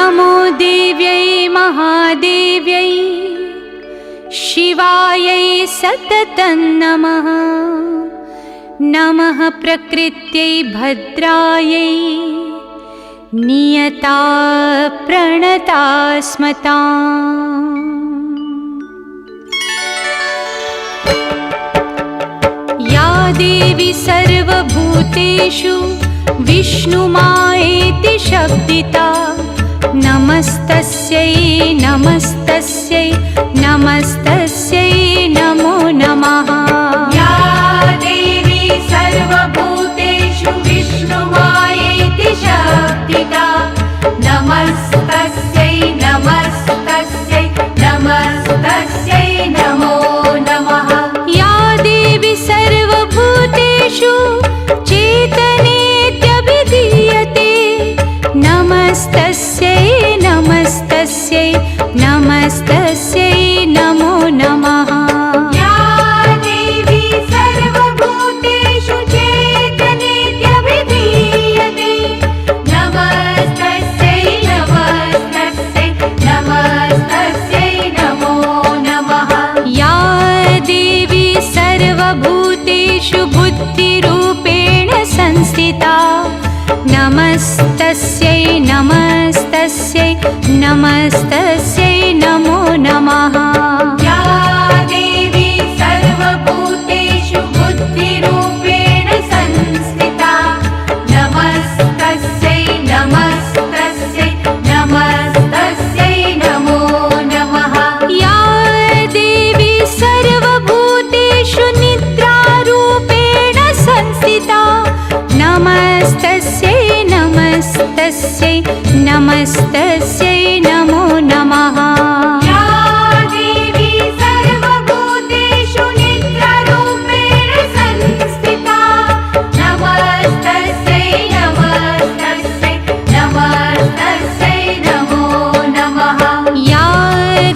नमो देव्यै महादेव्यै शिवायै सततं नमः। नमः प्रकृत्यै भद्रायै नियता प्रणता स्मताम्। या देवी सर्वभूतेषु विष्णुमायेति शब्दिता नमस्तस्यै नमस्तस्यै नमस्तस्यै नमो नमः। या देवी सर्वभूतेषु विष्णुमायेति शब्दिता नमस्तस्यै नमस्तस्यै नमस्तस्यै नमो नमः। या देवी सर्वभूतेषु चेतनेत्यभिधीयते नमस्तस्यै नमस्तस्यै नमस्तस्यै नमो नमः। या देवी सर्वभूतेषु चेतनेत्यभिधीयते नमस्तस्यै नमस्तस्यै नमस्तस्यै नमो नमः। या देवी सर्वभूतेषु बुद्धिरूपेण संस्थिता नमस्तस्यै नमस्तस्यै नमस्तस्यै नमो नमः। या देवी सर्वभूतेषु बुद्धिरूपेण संस्थिता नमस्तस्यै नमस्तस्यै नमस्तस्यै नमो नमः। या देवी सर्वभूतेषु निद्रारूपेण संस्थिता नमस्तस्यै नमस्तस्यै नमस्तस्यै नमो नमः। या देवी सर्वभूतेषु निद्रारूपेण संस्थिता नमस्तस्यै नमस्तस्यै नमस्तस्यै नमो नमः। या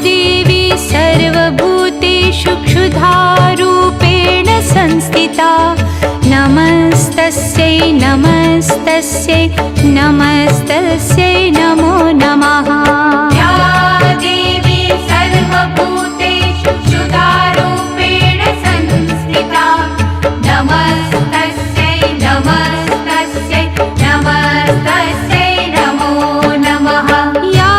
देवी सर्वभूतेषु क्षुधारूपेण संस्थिता नमस्तस्यै नमस्तस्यै नमस्तस्यै नमो नमः। या देवी सर्वभूतेषु क्षुधारूपेण संस्थिता नमस्तस्यै नमस्तस्यै नमस्तस्यै नमो नमः। या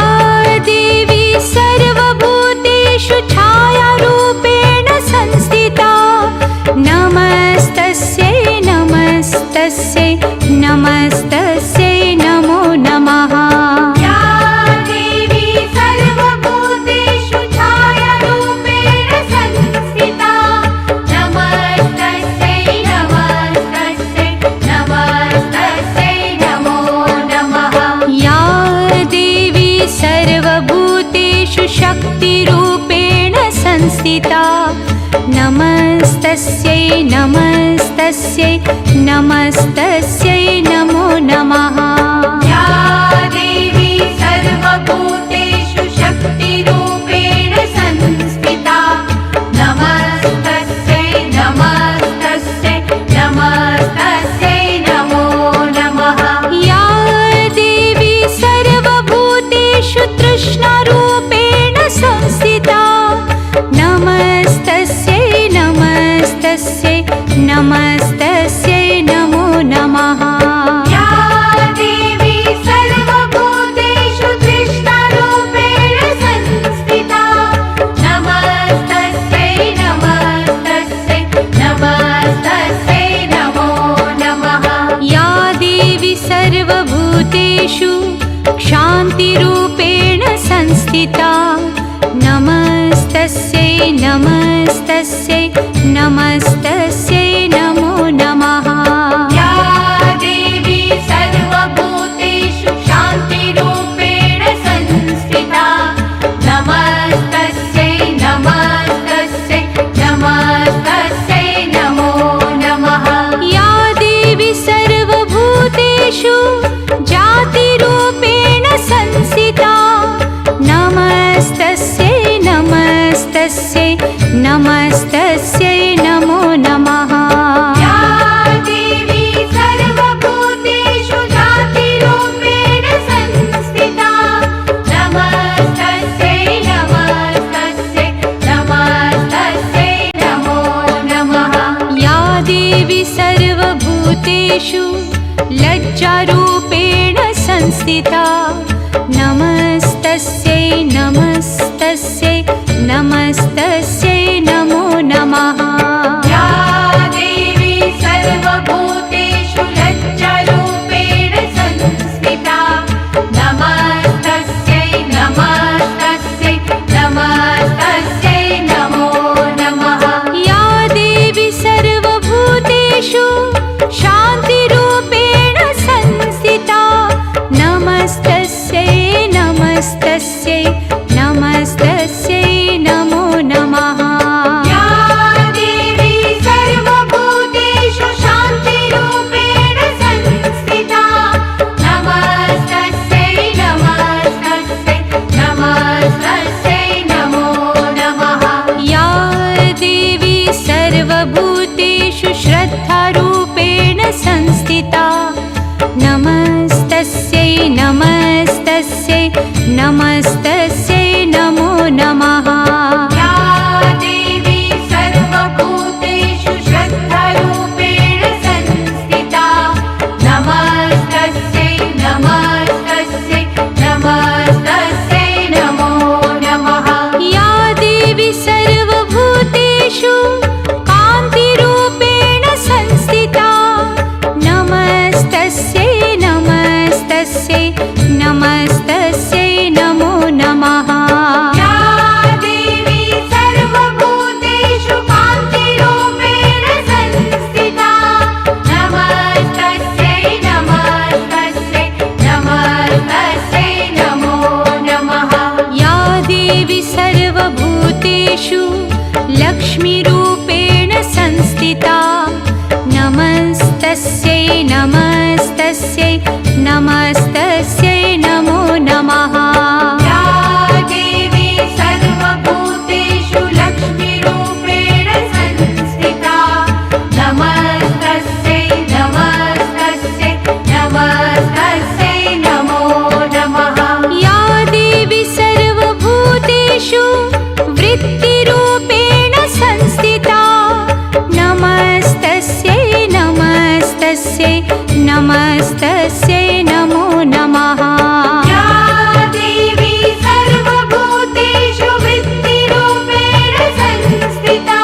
देवी सर्वभूतेषु छायारूपेण संस्थिता नमस्तस्यै नमस्तस्यै नमस्तस्यै नमो नमः। या देवी सर्वभूतेषु छायारूपेण संस्थिता नमस्तस्यै नमस्तस्यै नमस्तस्यै नमो नमः। या देवी सर्वभूतेषु शक्तिरूपेण संस्थिता नमस्तस्यै नमस्तस्यै नमस्तस्यै नमो नमः। या देवी सर्वभूतेषु शक्तिरूपेण संस्थिता नमस्तस्यै नमस्तस्यै नमस्तस्यै नमो नमः। या देवी सर्वभूतेषु तृष्णारूपेण संस्थिता नमस्तस्यै नमस्तस्यै नमस्तस्यै नमो नमः। या देवी सर्वभूतेषु तृष्णारूपेण संस्थिता नमस्तस्यै नमस्तस्यै नमस्तस्यै नमो नमः। या देवी सर्वभूतेषु क्षान्तिरूपेण संस्थिता नमस्तस्यै नमस्तस्यै नमस्तस्यै नमो नमः। या देवी सर्वभूतेषु शान्तिरूपेण संस्थिता नमस्तस्यै नमस्तस्यै नमस्तस्यै नमो नमः। या देवी सर्वभूतेषु जातिरूपेण संस्थिता नमस्तस्यै नमस्तस्यै नमस्तस्यै नमो नमः। या देवी श्रद्धारूपेण संस्थिता नमस्तस्यै नमस्तस्यै नमस्तस्यै नमो नमः या देवी सर्वभूतेषु लज्जारूपेण संस्थिता नमस्तस्यै नमस्तस्यै नमस्तस्यै नमो नमः या देवी सर्वभूतेषु शान्तिरूपेण संस्थिता नमस्तस्यै नमस्तस्यै नमस्तस्यै नमो नमः या देवी सर्वभूतेषु शान्तिरूपेण संस्थिता नमस्तस्यै नमस्तस्यै नमस्तस्यै नमो नमः या देवी सर्वभूतेषु श्रद्धारूपेण संस्थिता नमस्तस्यै नमस्तस्यै नमस्तस्यै नमो नमः या देवी सर्वभूतेषु श्रद्धारूपेण संस्थिता नमस्तस्यै नमस्तस्यै नमस्तस्यै नमो नमः या देवी सर्वभूतेषु कान्तिरूपेण संस्थिता नमस्तस्यै नमस्तस्यै नमस्तस्यै नमो नमः या देवी सर्वभूतेषु कान्तिरूपेण संस्थिता नमस्तस्यै नमस्तस्यै नमस्तस्यै नमो नमः या देवी सर्वभूतेषु लक्ष्मीरूपेण संस्थिता नमस्तस्यै नमस्तस्यै नमस्तस्यै नमो नमः या देवी सर्वभूतेषु लक्ष्मीरूपेण संस्थिता नमस्तस्यै नमस्तस्यै नमस्तस्यै नमो नमः या देवी सर्वभूतेषु वृत्तिरूपेण संस्थिता नमस्तस्यै नमस्तस्यै नमस्तस्यै नमो नमः या देवी सर्वभूतेषु वृत्तिरूपेण संस्थिता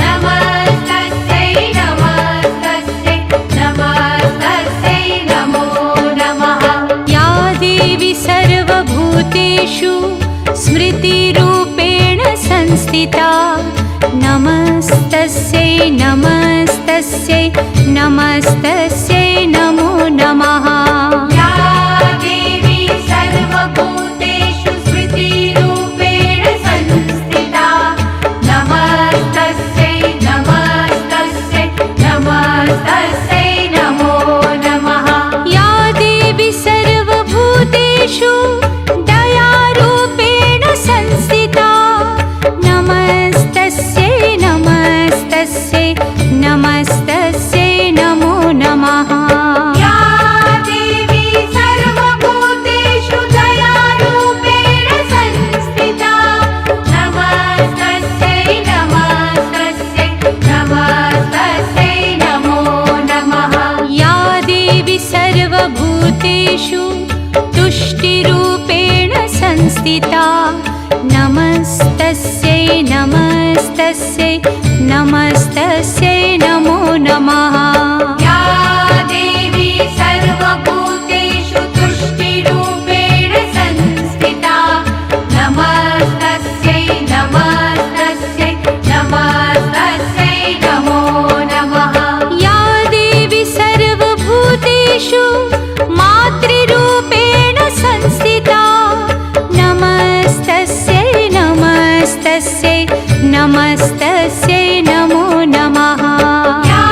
नमस्तस्यै नमस्तस्यै नमस्तस्यै नमो नमः या देवी सर्वभूतेषु स्मृतिरूपेण संस्थिता नमस्तस्यै नमस्तस्यै नमस्तस्यै नमो नमः या देवी सर्वभूतेषु स्मृतिरूपेण संस्थिता नमस्तस्यै नमस्तस्यै नमस्तस्यै नमो नमः या देवी सर्वभूतेषु दयारूपेण संस्थिता नमस्तस्यै नमस्तस्यै नमस्तस्यै नमो नमः या देवी सर्वभूतेषु दयारूपेण संस्थिता नमस्तस्यै नमस्तस्यै नमस्तस्यै नमो नमः या देवी सर्वभूतेषु तुष्टिरूपेण संस्थिता नमस्तस्यै नमस्तस्यै नमस्तस्यै नमो नमः या देवी सर्वभूतेषु तुष्टिरूपेण संस्थिता नमस्तस्यै नमस्तस्यै नमस्तस्यै नमो नमः या देवी सर्वभूतेषु मातृरूपेण संस्थिता नमस्तस्यै नमस्तस्यै नमस्तस्यै नमो नमः या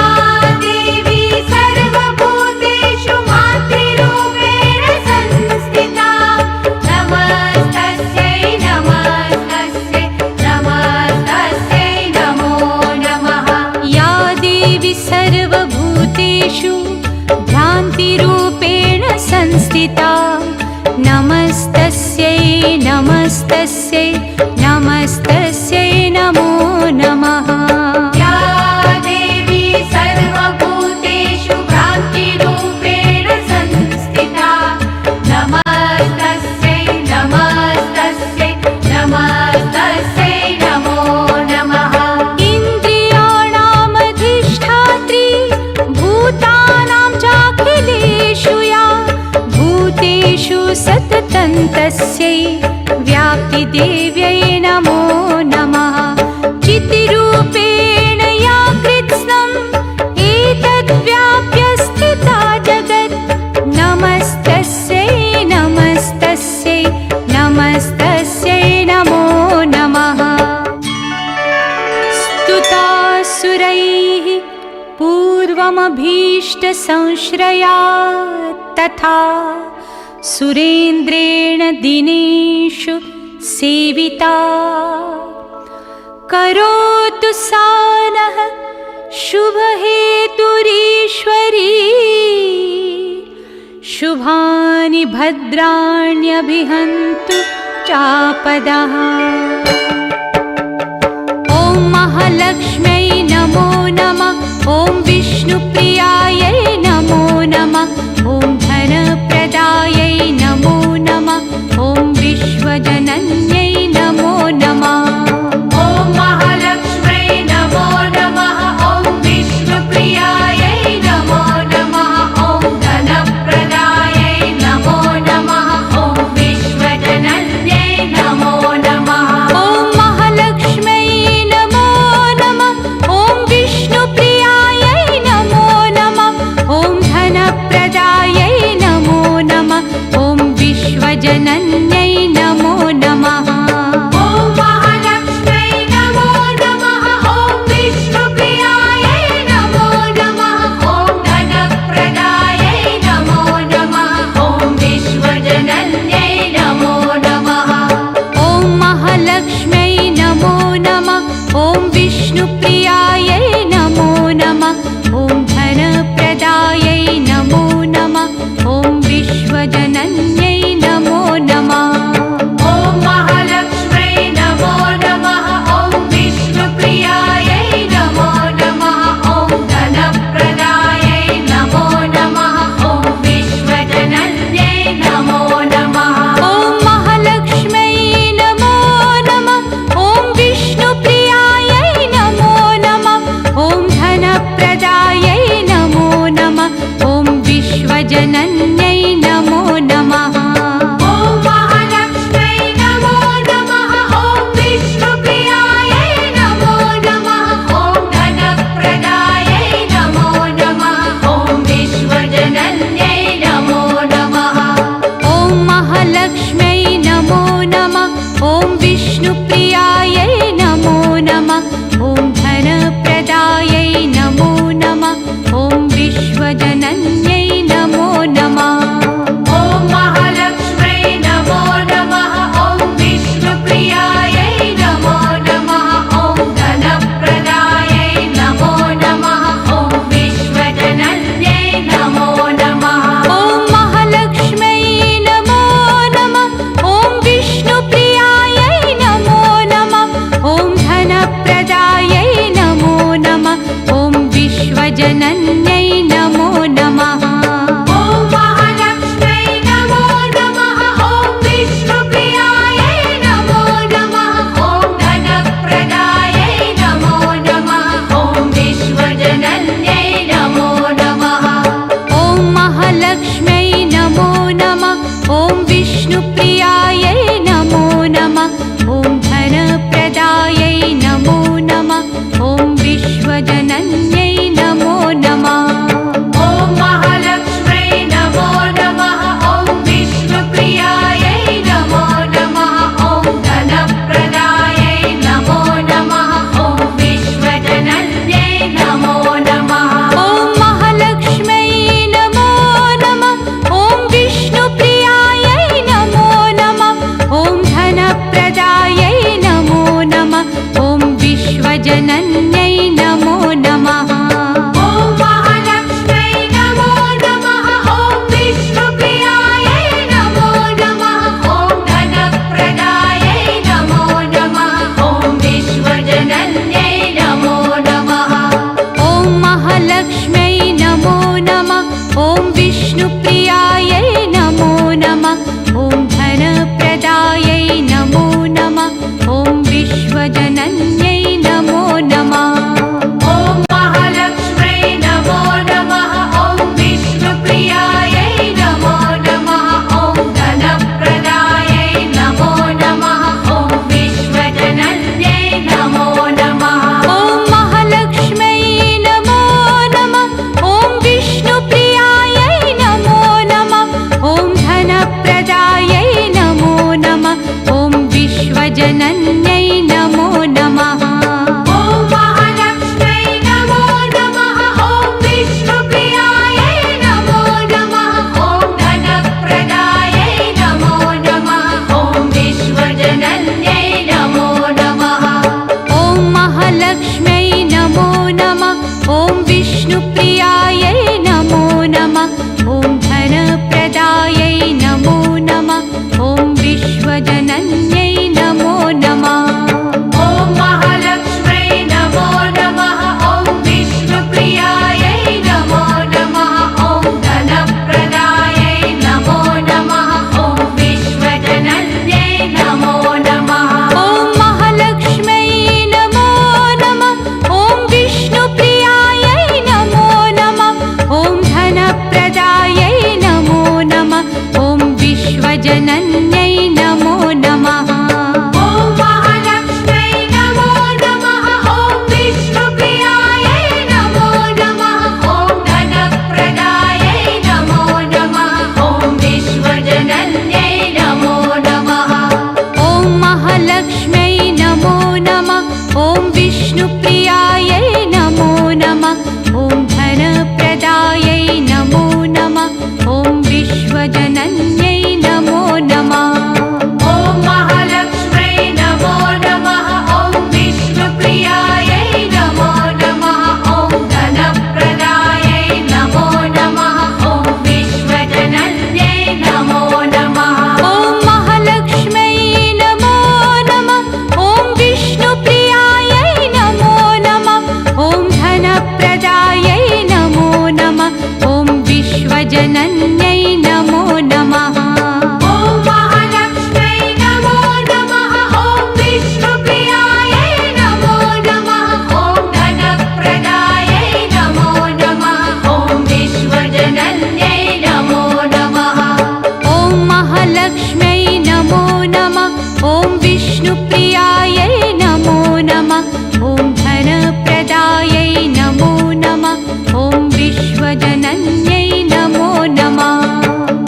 देवी सर्वभूतेषु मातृरूपेण संस्थिता नमस्तस्यै नमस्तस्यै नमस्तस्यै नमो नमः या देवी सर्वभूतेषु भ्रान्तिरूपेण संस्थिता नमस्तस्यै नमस्तस्यै नमस्तस्यै नमो नमः या देवी सर्वभूतेषु भ्रान्तिरूपेण संस्थिता सततं तस्यै व्याप्तिदेव्यै नमो नमः चितिरूपेण या कृत्स्नम् एतद्व्याप्य स्थिता जगत् नमस्तस्यै नमस्तस्यै नमस्तस्यै नमो नमः स्तुतासुरैः पूर्वमभीष्टसंश्रया तथा सुरेन्द्रेण दिनेषु सेविता करोतु सा नः शुभहेतुरीश्वरी शुभानि भद्राण्यभिहन्तु चापदः ॐ महालक्ष्म्यै नमो नमः ॐ विष्णुप्रियायै नमो नमः ॐ धनप्रदायै नमो नमः ॐ विश्वजनन्यै नमो नमः ॐ महालक्ष्म्यै नमो नमः ॐ विष्णुप्रियायै नमो नमः ॐ धनप्रदायै नमो नमः ॐ विश्वजनन्यै नमो नमः ॐ महालक्ष्म्यै नमो नमः ॐ विष्णुप्रियायै नमो नमः ॐ धनप्रदायै नमो नमः ॐ विश्वजनन्यै नमो नमः ॐ महालक्ष्म्यै नमो नमः ॐ विष्णुप्रियायै नमो नमः ॐ धनप्रदायै नमो नमः ॐ विश्वजनन्यै नमो नमः ॐ महालक्ष्म्यै नमो नमः ॐ विष्णुप्रियायै नमो नमः ॐ धनप्रदायै नमो नमः ॐ विश्वजनन्यै नमो नमः ॐ महालक्ष्म्यै नमो नमः ॐ विष्णुप्रियायै नमो नमः ॐ धनप्रदायै नमो नमः ॐ विश्वजनन्यै नमो नमः ॐ महालक्ष्म्यै नमो नमः ॐ विष्णुप्रियायै नमो नमः ॐ धनप्रदायै नमो नमः ॐ विश्वजनन्यै नमो नमः विश्वजनन्यै नमो नमः। ॐ महालक्ष्म्यै नमो नमः। ॐ विष्णुप्रियायै नमो नमः। ॐ धनप्रदायै नमो नमः। ॐ विश्वजनन्यै नमो नमः। ॐ महालक्ष्म्यै नमो नमः। ॐ विष्णुप्रियायै नमो नमः। ॐ धनप्रदायै नमो नमः। ॐ विश्वजनन्यै नमो नमः। ॐ महालक्ष्म्यै नमो नमः। ॐ विष्णुप्रियायै नमो नमः। ॐ धनप्रदायै नमो नमः। ॐ विश्वजनन्यै नमो नमः। ॐ महालक्ष्म्यै नमो नमः। ॐ विष्णुप्रियायै नमो नमः। ॐ धनप्रदायै नमो नमः। ॐ विश्वजनन्यै नमो नमः। ॐ महालक्ष्म्यै नमो नमः। ॐ विष्णुप्रियायै नमो नमः। ॐ धनप्रदायै नमो नमः। ॐ विश्वजनन्यै नमो नमः। ॐ महालक्ष्म्यै नमो नमः। ॐ विष्णुप्रियायै नमो नमः। ॐ धनप्रदायै नमो नमः। ॐ विश्वजनन्यै नमो नमः।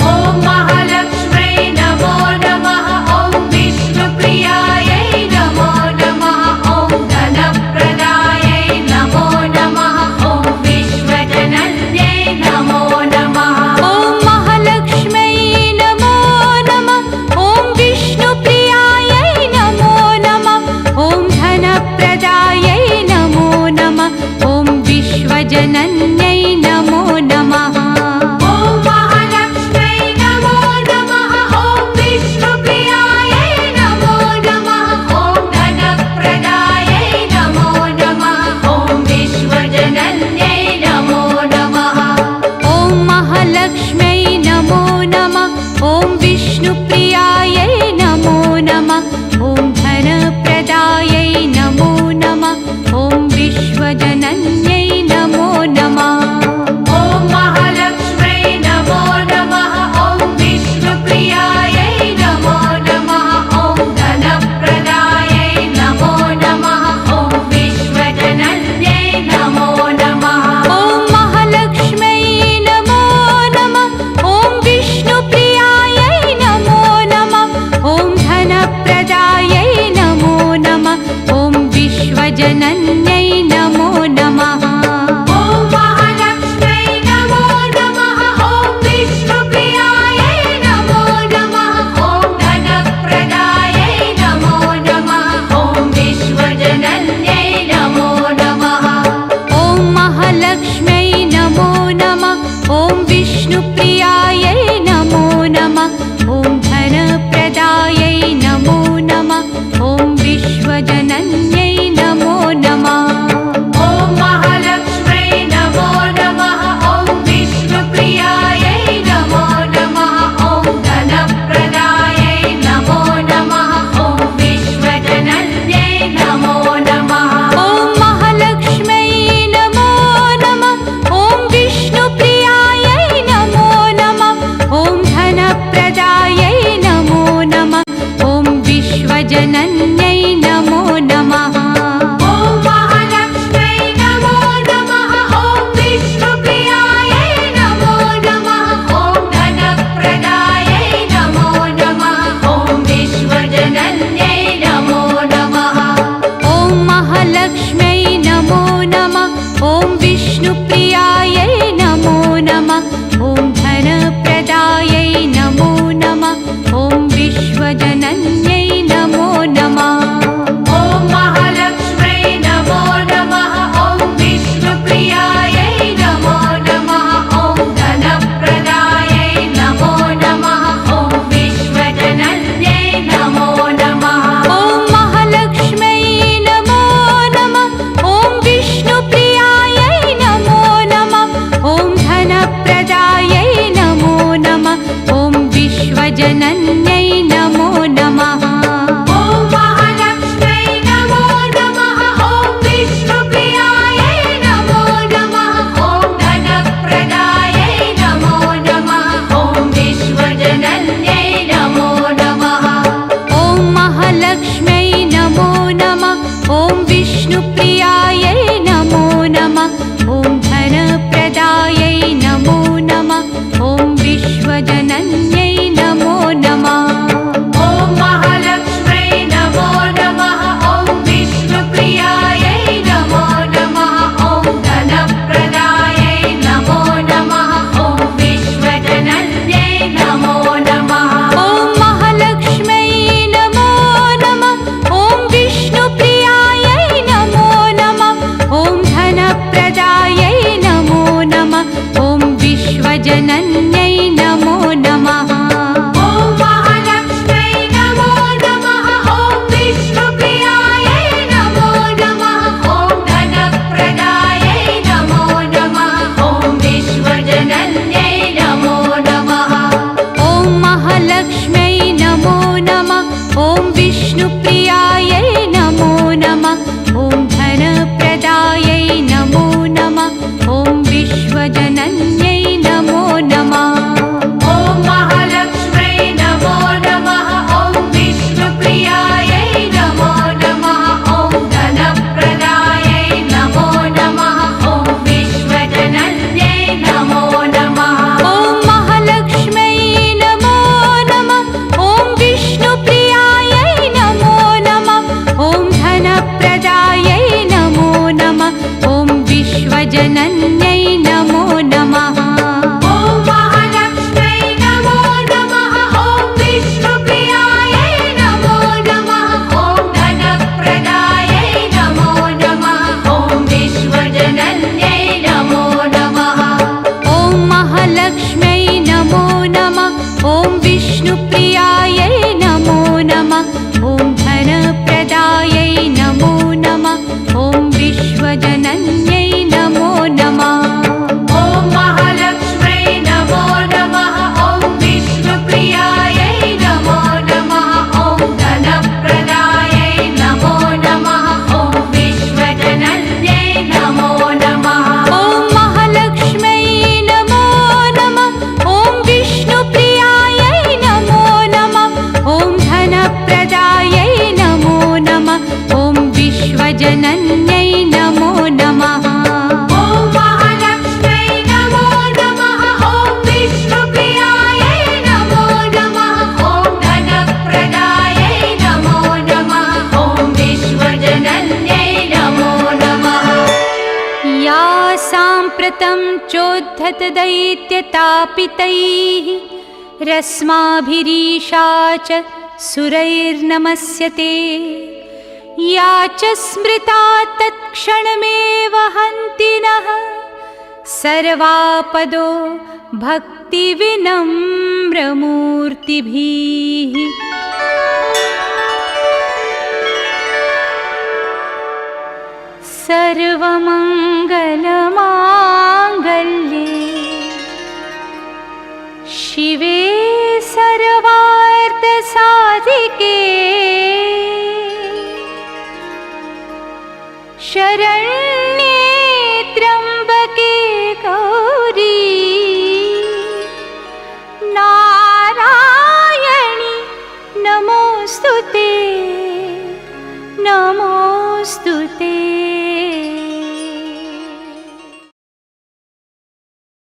ॐ महालक्ष्म्यै नमो नमः। ॐ विष्णुप्रियायै नमो नमः। ॐ धनप्रदायै नमो नमः। ॐ विश्वजनन्यै नमो नमः। ॐ महालक्ष्म्यै नमो नमः। ॐ विष्णुप्रियायै नमो नमः। ॐ धनप्रदायै नमो नमः। ॐ विश्वजनन्यै नमो नमः। ॐ महालक्ष्म्यै नमो नमः। ॐ विष्णुप्रियायै नमो नमः। ॐ धनप्रदायै नमो नमः। ॐ विश्वजनन्यै नमो नमः। ॐ महालक्ष्म्यै नमो नमः। ॐ विष्णुप्रियायै नमो नमः। ॐ धनप्रदायै नमो नमः। ॐ विश्वजनन्यै नमो नमः। ॐ महालक्ष्म्यै नमो नमः। ॐ विष्णुप्रियायै नमो नमः। ॐ धनप्रदायै नमो नमः। ॐ विश्वजनन्यै नमो नमः। ॐ महालक्ष्म्यै नमो नमः। ॐ विष्णुप्रियायै नमो नमः। ॐ धनप्रदायै नमो नमः। ॐ विश्वजनन्यै नमो नमः। ॐ महालक्ष्म्यै नमो नमः। ॐ विष्णुप्रियायै नमो नमः। ॐ धनप्रदायै नमो नमः। ॐ विश्वजनन्यै नमो नमः। ॐ महालक्ष्म्यै नमो नमः। ॐ विष्णुप्रियायै नमो नमः। ॐ धनप्रदायै नमो नमः। ॐ विश्वजनन्यै नमो नमः। ॐ महालक्ष्म्यै नमो नमः। ॐ विष्णुप्रियायै नमो नमः। ॐ धनप्रदायै नमो नमः। ॐ विश्वजनन्यै नमो नमः। ॐ महालक्ष्म्यै नमो नमः। ॐ विष्णुप्रियायै नमो नमः। ॐ धनप्रदायै नमो नमः। ॐ विश्वजनन्यै नमो नमः। ॐ महालक्ष्म्यै नमो नमः। ॐ विष्णुप्रियायै नमो नमः। ॐ धनप्रदायै नमो नमः। ॐ विश्वजनन्यै नमो नमः। ॐ महालक्ष्म्यै नमो नमः। ॐ विष्णुप्रियायै नमो नमः। ॐ धनप्रदायै नमो नमः। ॐ विश्वजनन्यै नमो नमः। ॐ महालक्ष्म्यै नमो नमः। ॐ विष्णुप्रियायै नमो नमः। ॐ धनप्रदायै नमो नमः। ॐ विश्वजनन्यै नमो नमः। ॐ महालक्ष्म्यै नमो नमः। ॐ विष्णुप्रियायै नमो नमः। ॐ धनप्रदायै नमो नमः। ॐ विश्वजनन्यै नमो नमः। ॐ महालक्ष्म्यै नमो नमः। ॐ विष्णुप्रियायै नमो नमः। ॐ धनप्रदायै नमो नमः। ॐ विश्वजनन्यै नमो ॐ विष्णुप्रियायै नमो नमः ॐ धनप्रदायै नमो नमः ॐ विश्वजनन्यै नमो नमः ॐ महालक्ष्म्यै नमो नमः ॐ विष्णुप्रियायै नमो नमः ॐ धनप्रदायै नमो नमः ॐ विश्वजनन्यै नमो नमः ॐ महालक्ष्म्यै नमो नमः ॐ विष्णुप्रियायै नमो नमः ॐ धनप्रदायै नमो नमः ॐ विश्वजनन्यै नमो नमः ॐ महालक्ष्म्यै नमो नमः ॐ विष्णुप्रियायै नमो नमः ॐ धनप्रदायै नमो नमः ॐ विश्वजनन्यै नमो नमः या साम्प्रतं चोद्धत दैत्यतापितैः रस्माभिरीशा च सुरैर्नमस्यते या च स्मृता तत्क्षणमेव हन्ति नः सर्वापदो भक्तिविनम्रमूर्तिभिः सर्वमङ्गलमाङ्गल्ये शिवे सर्वार्थसाधिके शरण्ये त्र्यम्बके गौरी नारायणि नमोऽस्तु ते नमोऽस्तु ते